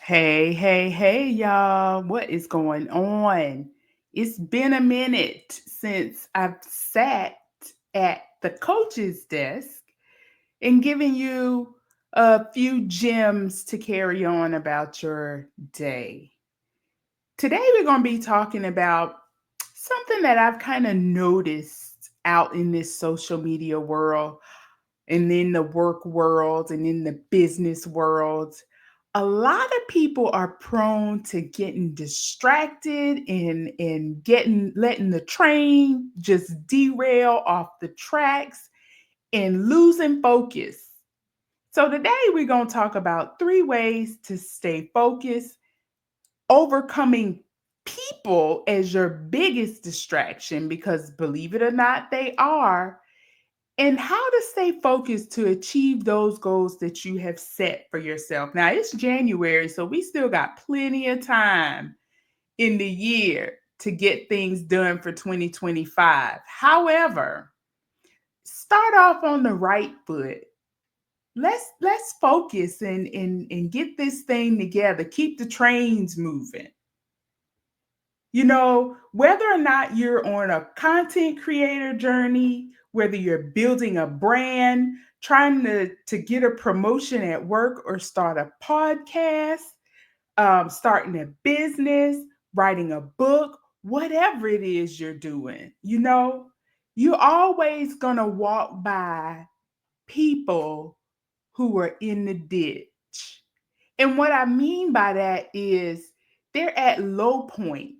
Hey, y'all. What is going on? It's been a minute since I've sat at the coach's desk and given you a few gems to carry on about your day. Today, we're going to be talking about something that I've kind of noticed out in this social media world and in the work world and in the business world. A lot of people are prone to getting distracted and getting letting the train just derail off the tracks and losing focus. So today we're going to talk about three ways to stay focused, overcoming people as your biggest distraction, because believe it or not, they are, and how to stay focused to achieve those goals that you have set for yourself. Now, it's January, so we still got plenty of time in the year to get things done for 2025. However, start off on the right foot. Let's focus and get this thing together. Keep the trains moving. Whether or not you're on a content creator journey, whether you're building a brand, trying to get a promotion at work or start a podcast, starting a business, writing a book, whatever it is you're doing, you're always going to walk by people who are in the ditch. And what I mean by that is they're at low points.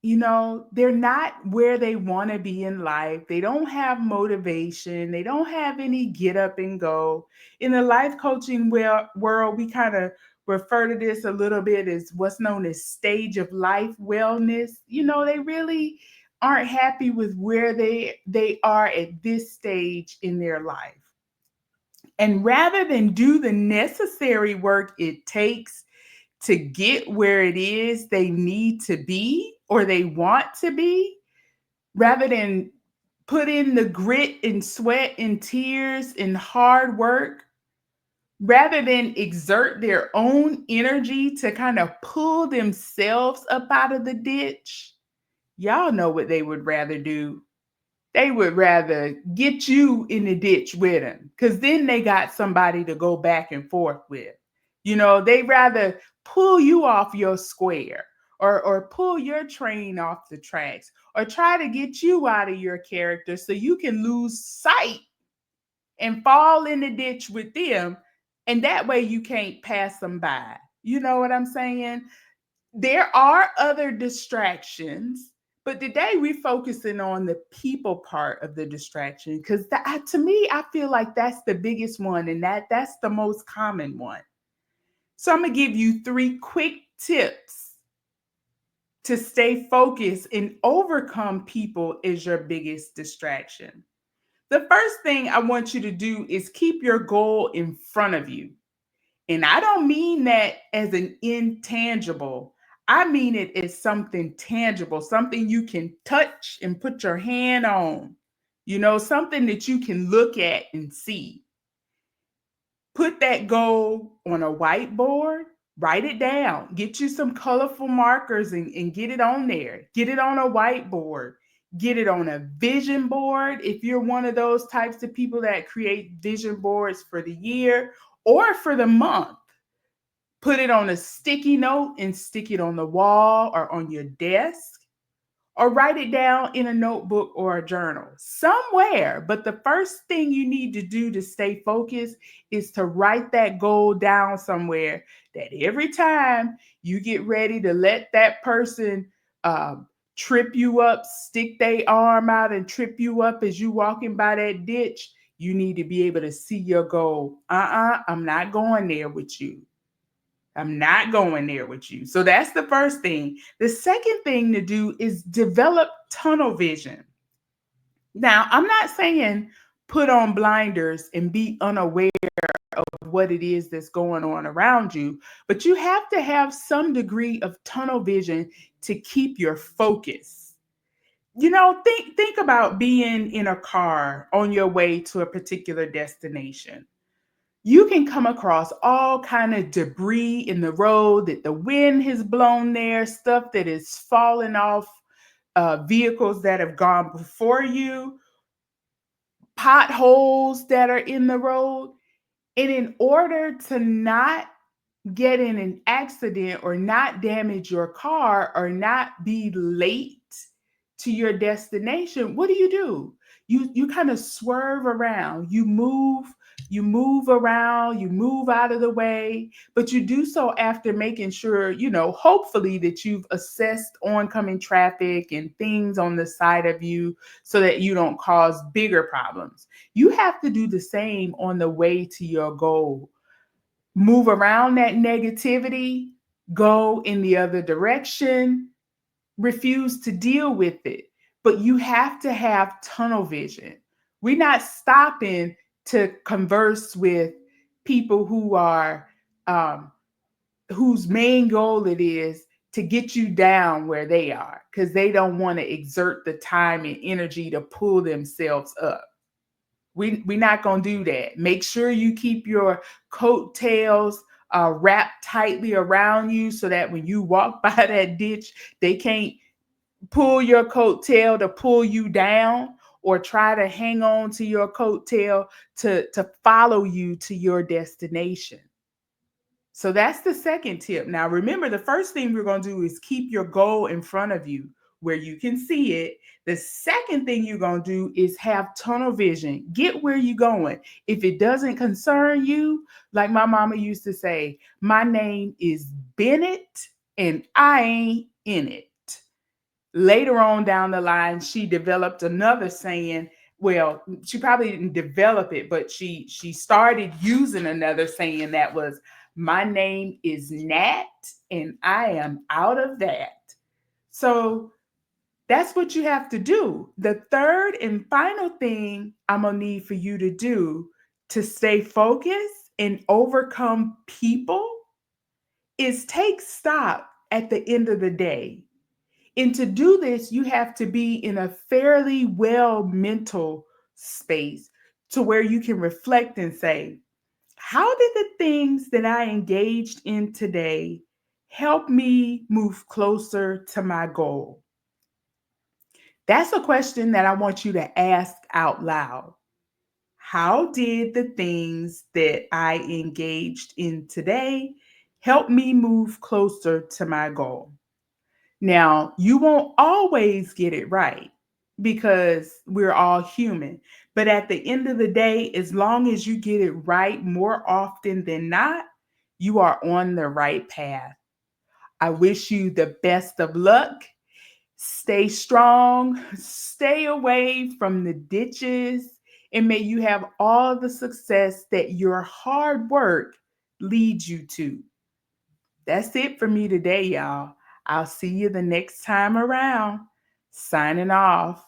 They're not where they want to be in life. They don't have motivation. They don't have any get up and go. In the life coaching world, we kind of refer to this a little bit as what's known as stage of life wellness. They really aren't happy with where they are at this stage in their life. And rather than do the necessary work it takes to get where it is they need to be or they want to be, rather than put in the grit and sweat and tears and hard work, rather than exert their own energy to kind of pull themselves up out of the ditch, y'all know what they would rather do. They would rather get you in the ditch with them, because then they got somebody to go back and forth with. They rather pull you off your square, or pull your train off the tracks, or try to get you out of your character so you can lose sight and fall in the ditch with them. And that way you can't pass them by. You know what I'm saying? There are other distractions, but today we're focusing on the people part of the distraction, because to me, I feel like that's the biggest one, and that's the most common one. So I'm gonna give you three quick tips to stay focused and overcome people as your biggest distraction. The first thing I want you to do is keep your goal in front of you. And I don't mean that as an intangible. I mean it as something tangible, something you can touch and put your hand on, something that you can look at and see. Put that goal on a whiteboard, write it down, get you some colorful markers and get it on there. Get it on a whiteboard, get it on a vision board. If you're one of those types of people that create vision boards for the year or for the month, put it on a sticky note and stick it on the wall or on your desk, or write it down in a notebook or a journal somewhere. But the first thing you need to do to stay focused is to write that goal down somewhere, that every time you get ready to let that person trip you up, stick their arm out and trip you up as you walking by that ditch, you need to be able to see your goal. I'm not going there with you. I'm not going there with you. So that's the first thing. The second thing to do is develop tunnel vision. Now, I'm not saying put on blinders and be unaware of what it is that's going on around you, but you have to have some degree of tunnel vision to keep your focus. Think about being in a car on your way to a particular destination. You can come across all kind of debris in the road that the wind has blown there, stuff that is falling off vehicles that have gone before you, potholes that are in the road. And in order to not get in an accident or not damage your car or not be late to your destination, what do? You kind of swerve around. You move around, you move out of the way, but you do so after making sure, hopefully that you've assessed oncoming traffic and things on the side of you so that you don't cause bigger problems. You have to do the same on the way to your goal. Move around that negativity, go in the other direction, refuse to deal with it. But you have to have tunnel vision. We're not stopping to converse with people um, whose main goal it is to get you down where they are because they don't want to exert the time and energy to pull themselves up. We're not going to do that. Make sure you keep your coattails wrapped tightly around you so that when you walk by that ditch, they can't pull your coattail to pull you down or try to hang on to your coattail to follow you to your destination. So that's the second tip. Now, remember, the first thing we're going to do is keep your goal in front of you where you can see it. The second thing you're going to do is have tunnel vision. Get where you're going. If it doesn't concern you, like my mama used to say, my name is Bennett and I ain't in it. Later on down the line, she developed another saying. Well, she probably didn't develop it, but she started using another saying that was, my name is Nat and I am out of that. So that's what you have to do. The third and final thing I'm going to need for you to do to stay focused and overcome people is take stock at the end of the day. And to do this, you have to be in a fairly well mental space to where you can reflect and say, how did the things that I engaged in today help me move closer to my goal? That's a question that I want you to ask out loud. How did the things that I engaged in today help me move closer to my goal? Now, you won't always get it right because we're all human. But at the end of the day, as long as you get it right more often than not, you are on the right path. I wish you the best of luck. Stay strong, stay away from the ditches, and may you have all the success that your hard work leads you to. That's it for me today, y'all. I'll see you the next time around. Signing off.